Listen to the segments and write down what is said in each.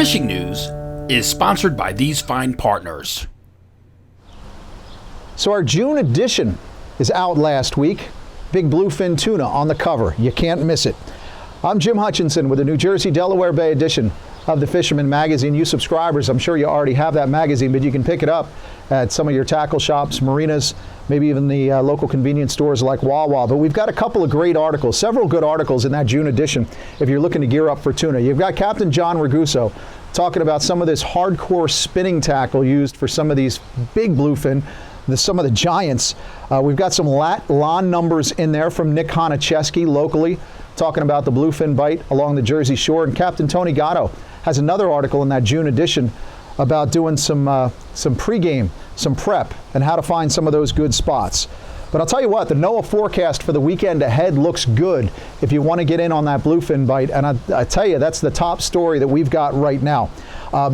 fishing news is sponsored by these fine partners. So our June edition is out last week. Big bluefin tuna on the cover. You can't miss it. I'm Jim Hutchinson with the New Jersey Delaware Bay edition of the Fisherman magazine. You subscribers, I'm sure you already have that magazine, but you can pick it up at some of your tackle shops, marinas, maybe even the local convenience stores like Wawa. But we've got a couple of great articles, several good articles in that June edition if you're looking to gear up for tuna. You've got Captain John Raguso talking about some of this hardcore spinning tackle used for some of these big bluefin, some of the giants. We've got some lawn numbers in there from Nick Honicheski locally, talking about the bluefin bite along the Jersey Shore. And Captain Tony Gatto has another article in that June edition about doing some pregame, some prep, and how to find some of those good spots. But I'll tell you what, the NOAA forecast for the weekend ahead looks good if you want to get in on that bluefin bite. And I tell you, that's the top story that we've got right now.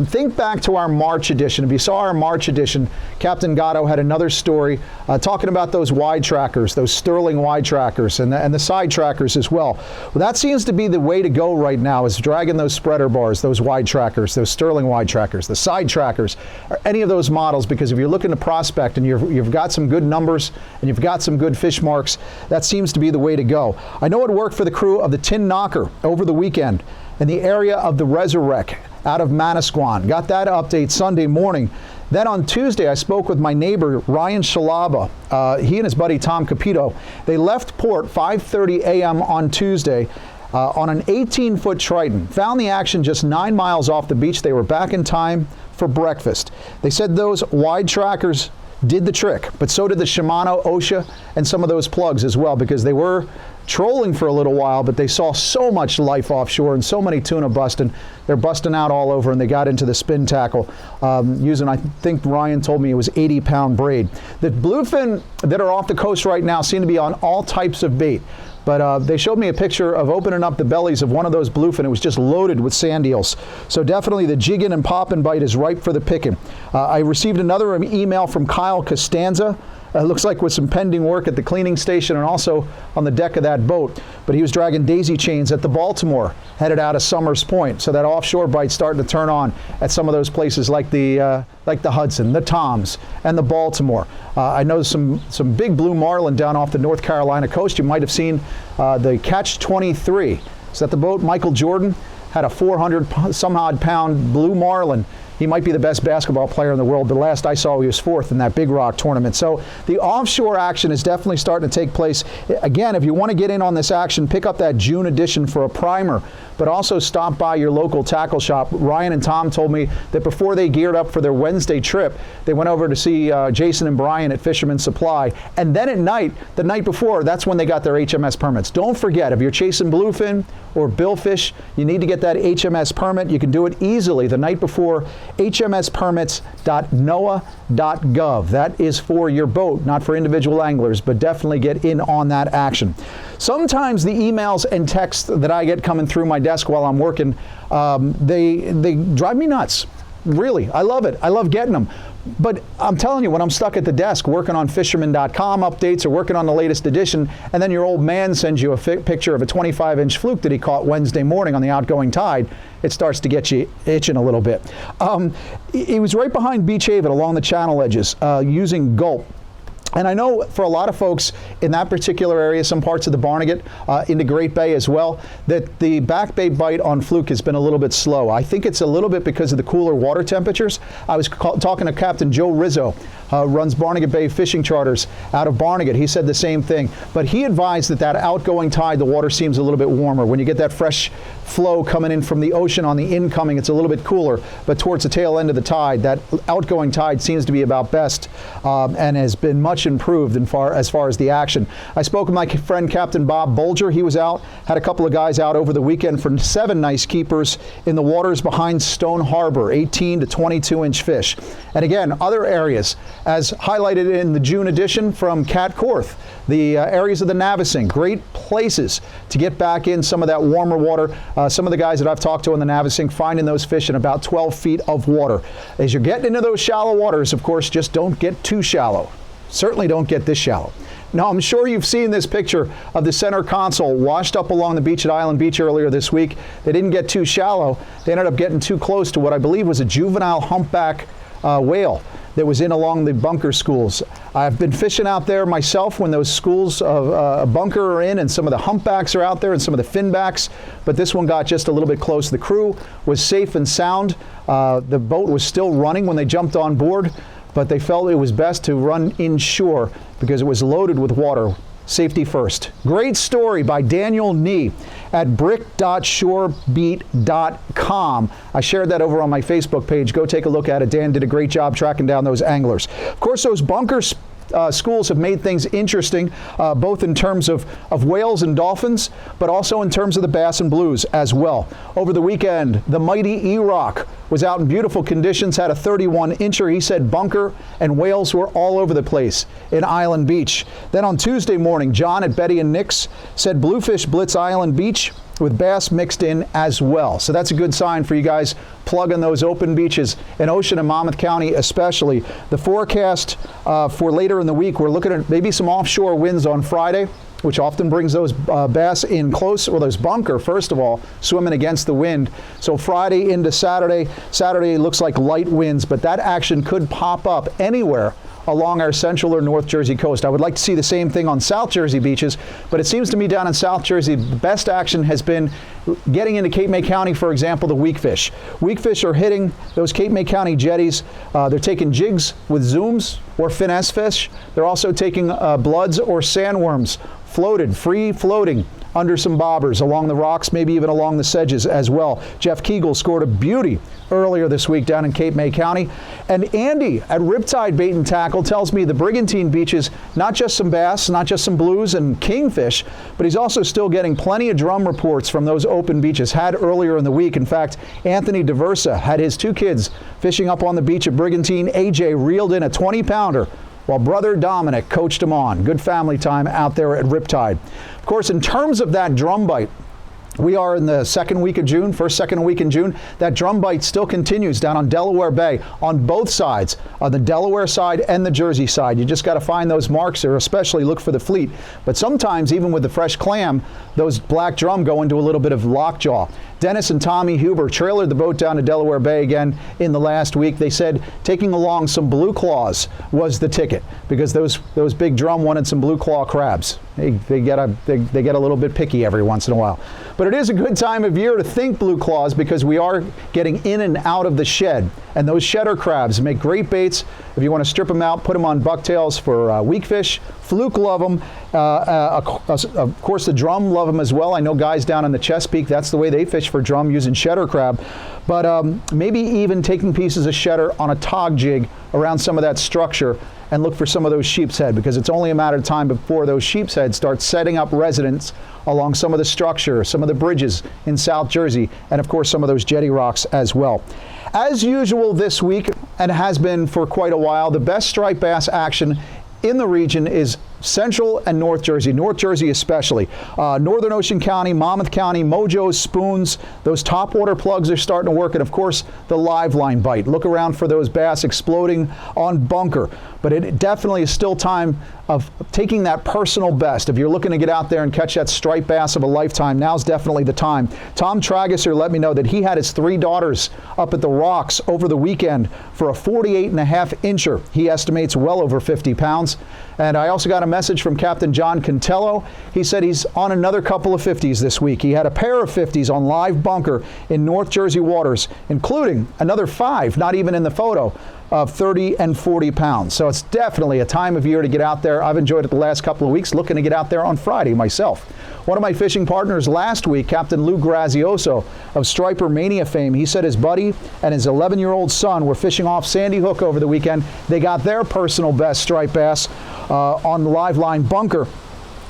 Think back to our March edition. If you saw our March edition, Captain Gatto had another story talking about those wide trackers, those Sterling wide trackers, and the side trackers as well. Well, that seems to be the way to go right now, is dragging those spreader bars, those wide trackers, those Sterling wide trackers, the side trackers, or any of those models, because if you're looking to prospect and you've got some good numbers and you've got some good fish marks, that seems to be the way to go. I know it worked for the crew of the Tin Knocker over the weekend in the area of the Resurrect out of Manasquan. Got that update Sunday morning. Then on Tuesday, I spoke with my neighbor, Ryan Shalaba. He and his buddy, Tom Capito. They left port 5:30 a.m. on Tuesday on an 18-foot Triton. Found the action just 9 miles off the beach. They were back in time for breakfast. They said those wide trackers did the trick, but so did the Shimano, OSHA, and some of those plugs as well, because they were trolling for a little while, but they saw so much life offshore and so many tuna busting. They're busting out all over, and they got into the spin tackle using, I think Ryan told me it was 80-pound braid. The bluefin that are off the coast right now seem to be on all types of bait. But they showed me a picture of opening up the bellies of one of those bluefin. It was just loaded with sand eels. So definitely the jigging and popping bite is ripe for the picking. I received another email from Kyle Costanza. Looks like with some pending work at the cleaning station and also on the deck of that boat. But he was dragging daisy chains at the Baltimore, headed out of Summers Point. So that offshore bite's starting to turn on at some of those places like the Hudson, the Toms, and the Baltimore. I know some big blue marlin down off the North Carolina coast. You might have seen the Catch 23. Is that the boat? Michael Jordan had a 400-some-odd pound blue marlin. He might be the best basketball player in the world. The last I saw, he was fourth in that Big Rock tournament. So the offshore action is definitely starting to take place. Again, if you want to get in on this action, pick up that June edition for a primer, but also stop by your local tackle shop. Ryan and Tom told me that before they geared up for their Wednesday trip, they went over to see Jason and Brian at Fisherman Supply. And then at night, the night before, that's when they got their HMS permits. Don't forget, if you're chasing bluefin or billfish, you need to get that HMS permit. You can do it easily the night before. hmspermits.noaa.gov. That is for your boat, not for individual anglers, but definitely get in on that action. Sometimes the emails and texts that I get coming through my desk while I'm working, they drive me nuts. Really, I love it. I love getting them. But I'm telling you, when I'm stuck at the desk working on fisherman.com updates or working on the latest edition, and then your old man sends you a picture of a 25-inch fluke that he caught Wednesday morning on the outgoing tide, it starts to get you itching a little bit. He was right behind Beach Haven along the channel edges using gulp. And I know for a lot of folks in that particular area, some parts of the Barnegat, into Great Bay as well, that the back bay bite on fluke has been a little bit slow. I think it's a little bit because of the cooler water temperatures. I was talking to Captain Joe Rizzo, runs Barnegat Bay fishing charters out of Barnegat. He said the same thing. But he advised that outgoing tide, the water seems a little bit warmer. When you get that fresh flow coming in from the ocean on the incoming, it's a little bit cooler. But towards the tail end of the tide, that outgoing tide seems to be about best and has been much improved as far as the action. I spoke with my friend Captain Bob Bolger. He was out, had a couple of guys out over the weekend for 7 nice keepers in the waters behind Stone Harbor, 18 to 22-inch fish. And again, other areas, as highlighted in the June edition from Cat Korth, the areas of the Navasink, great places to get back in some of that warmer water. Some of the guys that I've talked to in the Navasink finding those fish in about 12 feet of water. As you're getting into those shallow waters, of course, just don't get too shallow. Certainly don't get this shallow. Now, I'm sure you've seen this picture of the center console washed up along the beach at Island Beach earlier this week. They didn't get too shallow. They ended up getting too close to what I believe was a juvenile humpback whale that was in along the bunker schools. I've been fishing out there myself when those schools of a bunker are in, and some of the humpbacks are out there and some of the finbacks, but this one got just a little bit close. The crew was safe and sound. The boat was still running when they jumped on board, but they felt it was best to run inshore because it was loaded with water. Safety first. Great story by Daniel Nee at brick.shorebeat.com. I shared that over on my Facebook page. Go take a look at it. Dan did a great job tracking down those anglers. Of course, those bunker schools have made things interesting, both in terms of whales and dolphins, but also in terms of the bass and blues as well. Over the weekend, the mighty E-Rock was out in beautiful conditions, had a 31-incher. He said bunker and whales were all over the place in Island Beach. Then on Tuesday morning, John at Betty and Nick's said bluefish blitz Island Beach with bass mixed in as well. So that's a good sign for you guys plugging those open beaches in Ocean and Monmouth County especially. The forecast for later in the week, we're looking at maybe some offshore winds on Friday, which often brings those bass in close, or those bunker, first of all, swimming against the wind. So Friday into Saturday. Saturday looks like light winds, but that action could pop up anywhere along our central or North Jersey coast. I would like to see the same thing on South Jersey beaches, but it seems to me down in South Jersey, the best action has been getting into Cape May County, for example, the weakfish. Weakfish are hitting those Cape May County jetties. They're taking jigs with zooms or finesse fish. They're also taking bloods or sandworms, floated, free floating under some bobbers along the rocks, maybe even along the sedges as well. Jeff Kegel scored a beauty earlier this week down in Cape May County. And Andy at Riptide Bait and Tackle tells me the Brigantine beaches, not just some bass, not just some blues and kingfish, but he's also still getting plenty of drum reports from those open beaches, had earlier in the week. In fact, Anthony DeVersa had his two kids fishing up on the beach at Brigantine. AJ reeled in a 20-pounder while brother Dominic coached him on. Good family time out there at Riptide. Of course, in terms of that drum bite, we are in the second week in June. That drum bite still continues down on Delaware Bay on both sides, on the Delaware side and the Jersey side. You just got to find those marks, or especially look for the fleet. But sometimes, even with the fresh clam, those black drum go into a little bit of lockjaw. Dennis and Tommy Huber trailered the boat down to Delaware Bay again in the last week. They said taking along some blue claws was the ticket, because those big drum wanted some blue claw crabs. They get a little bit picky every once in a while. But it is a good time of year to think blue claws, because we are getting in and out of the shed. And those shedder crabs make great baits. If you want to strip them out, put them on bucktails for weakfish. Fluke love them. Of course, the drum love them as well. I know guys down in the Chesapeake, that's the way they fish for drum, using shedder crab. But maybe even taking pieces of shedder on a tog jig around some of that structure and look for some of those sheep's head, because it's only a matter of time before those sheep's head start setting up residence along some of the structure, some of the bridges in South Jersey, and of course some of those jetty rocks as well. As usual this week, and has been for quite a while, the best striped bass action in the region is Central and North Jersey especially. Northern Ocean County, Monmouth County, Mojos, spoons, those topwater plugs are starting to work, and of course the live line bite. Look around for those bass exploding on bunker. But it definitely is still time of taking that personal best. If you're looking to get out there and catch that striped bass of a lifetime, now's definitely the time. Tom Tragesser let me know that he had his 3 daughters up at the rocks over the weekend for a 48.5-incher. He estimates well over 50 pounds. And I also got a message from Captain John Contello. He said he's on another couple of 50s this week. He had a pair of 50s on live bunker in North Jersey waters, including another 5, not even in the photo, of 30 and 40 pounds. So it's definitely a time of year to get out there. I've enjoyed it the last couple of weeks, looking to get out there on Friday myself. One of my fishing partners last week, Captain Lou Grazioso of Striper Mania fame, he said his buddy and his 11-year-old son were fishing off Sandy Hook over the weekend. They got their personal best striped bass on the live line bunker.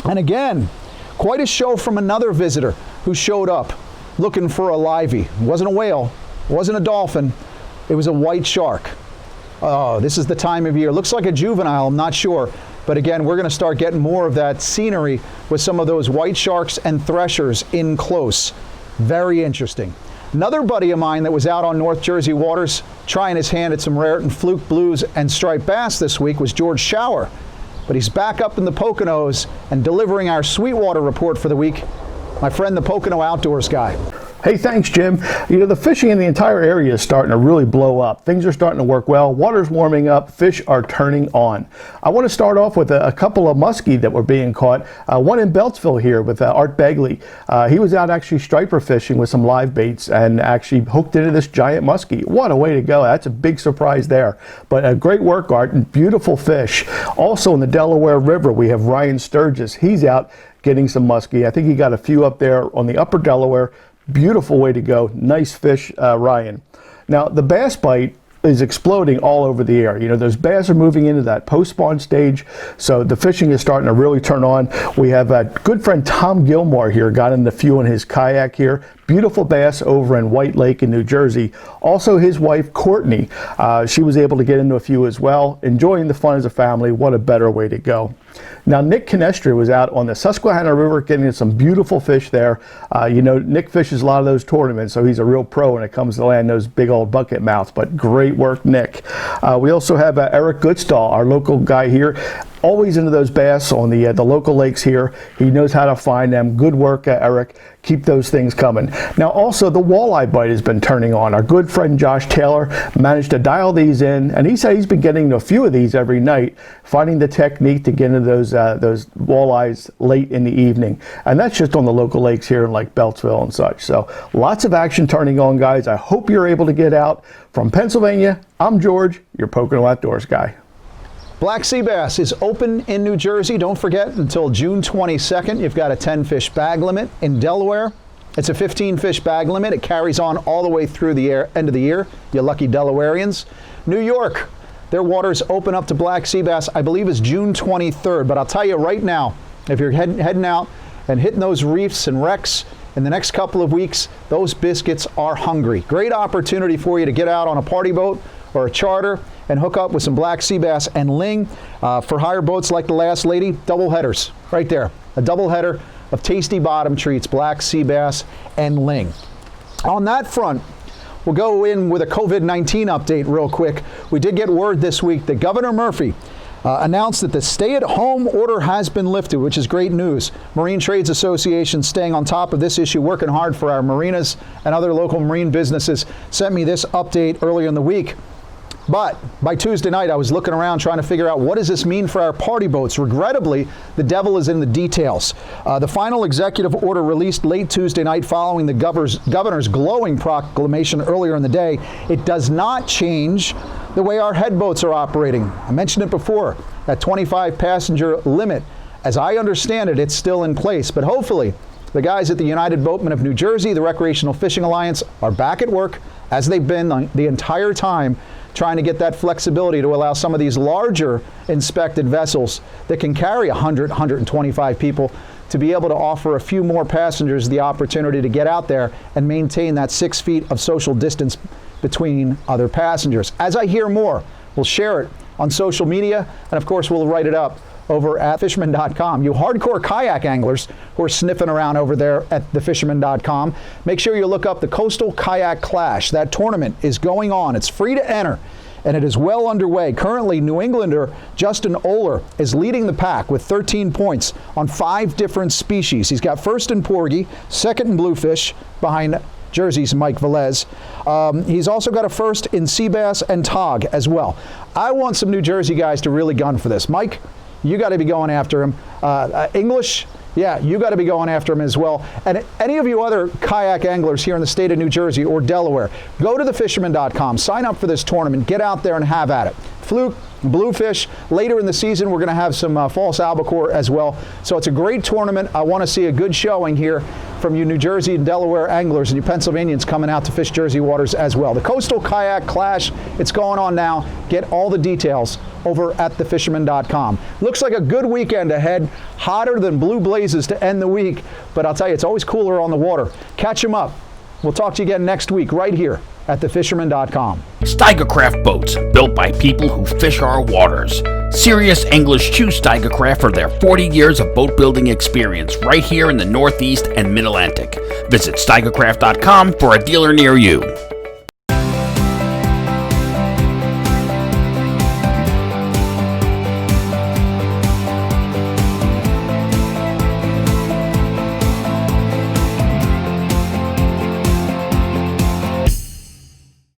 And again, quite a show from another visitor who showed up looking for a livey. It wasn't a whale, it wasn't a dolphin, it was a white shark. Oh, this is the time of year. Looks like a juvenile, I'm not sure. But again, we're going to start getting more of that scenery with some of those white sharks and threshers in close. Very interesting. Another buddy of mine that was out on North Jersey waters trying his hand at some Raritan fluke blues and striped bass this week was George Schauer. but he's back up in the Poconos and delivering our Sweetwater report for the week. My friend, the Pocono Outdoors guy. Hey, thanks, Jim. You know, the fishing in the entire area is starting to really blow up. Things are starting to work well. Water's warming up. Fish are turning on. I want to start off with a couple of muskie that were being caught. One in Beltsville here with Art Begley. He was out actually striper fishing with some live baits and actually hooked into this giant muskie. What a way to go. That's a big surprise there. But great work, Art, and beautiful fish. Also in the Delaware River, we have Ryan Sturgis. He's out getting some muskie. I think he got a few up there on the upper Delaware. Beautiful way to go. Nice fish, Ryan. Now, the bass bite is exploding all over the air. You know, those bass are moving into that post-spawn stage, so the fishing is starting to really turn on. We have a good friend Tom Gilmore here, got in the few in his kayak here. Beautiful bass over in White Lake in New Jersey. Also his wife, Courtney, she was able to get into a few as well. Enjoying the fun as a family. What a better way to go. Now, Nick Canestri was out on the Susquehanna River getting some beautiful fish there. You know, Nick fishes a lot of those tournaments, so he's a real pro when it comes to land those big old bucket mouths, but great work, Nick. We also have Eric Goodstall, our local guy here. Always into those bass on the local lakes here. He knows how to find them. Good work, Eric. Keep those things coming. Now, also, the walleye bite has been turning on. Our good friend Josh Taylor managed to dial these in, and he said he's been getting a few of these every night, finding the technique to get into those walleyes late in the evening. And that's just on the local lakes here in like Beltsville and such. So lots of action turning on, guys. I hope you're able to get out. From Pennsylvania, I'm George, your Pocono Outdoors guy. Black Sea Bass is open in New Jersey. Don't forget, until June 22nd, you've got a 10-fish bag limit. In Delaware, it's a 15-fish bag limit. It carries on all the way through the end of the year, you lucky Delawareans. New York, their waters open up to Black Sea Bass, I believe is June 23rd. But I'll tell you right now, if you're heading out and hitting those reefs and wrecks in the next couple of weeks, those biscuits are hungry. Great opportunity for you to get out on a party boat or a charter and hook up with some Black Sea Bass and ling. For higher boats like the Last Lady, double headers right there. A double header of tasty bottom treats, Black Sea Bass and ling. On that front, we'll go in with a COVID-19 update real quick. We did get word this week that Governor Murphy announced that the stay-at-home order has been lifted, which is great news. Marine Trades Association staying on top of this issue, working hard for our marinas and other local marine businesses, sent me this update earlier in the week. But by Tuesday night, I was looking around trying to figure out what does this mean for our party boats. Regrettably, the devil is in the details. The final executive order released late Tuesday night following the governor's glowing proclamation earlier in the day. It does not change the way our head boats are operating. I mentioned it before, that 25 passenger limit. As I understand it, it's still in place, but hopefully the guys at the United Boatmen of New Jersey, the Recreational Fishing Alliance, are back at work as they've been the entire time, trying to get that flexibility to allow some of these larger inspected vessels that can carry 100, 125 people to be able to offer a few more passengers the opportunity to get out there and maintain that 6 feet of social distance between other passengers. As I hear more, we'll share it on social media, and of course we'll write it up over at fisherman.com. You hardcore kayak anglers who are sniffing around over there at thefisherman.com, make sure you look up the Coastal Kayak Clash. That tournament is going on. It's free to enter, and it is well underway. Currently, New Englander Justin Oler is leading the pack with 13 points on 5 different species. He's got first in porgy, second in bluefish, behind Jersey's Mike Velez. He's also got a first in sea bass and tog as well. I want some New Jersey guys to really gun for this. Mike, you got to be going after him. English, yeah, you got to be going after him as well. And any of you other kayak anglers here in the state of New Jersey or Delaware, go to thefisherman.com, sign up for this tournament, get out there and have at it. Fluke, bluefish. Later in the season, we're going to have some false albacore as well. So it's a great tournament. I want to see a good showing here from you New Jersey and Delaware anglers and you Pennsylvanians coming out to fish Jersey waters as well. The Coastal Kayak Clash, it's going on now. Get all the details over at thefisherman.com. Looks like a good weekend ahead. Hotter than blue blazes to end the week, but I'll tell you, it's always cooler on the water. Catch them up. We'll talk to you again next week right here at thefisherman.com. Steigercraft boats, built by people who fish our waters. Serious anglers choose Steigercraft for their 40 years of boat building experience right here in the Northeast and Mid-Atlantic. Visit steigercraft.com for a dealer near you.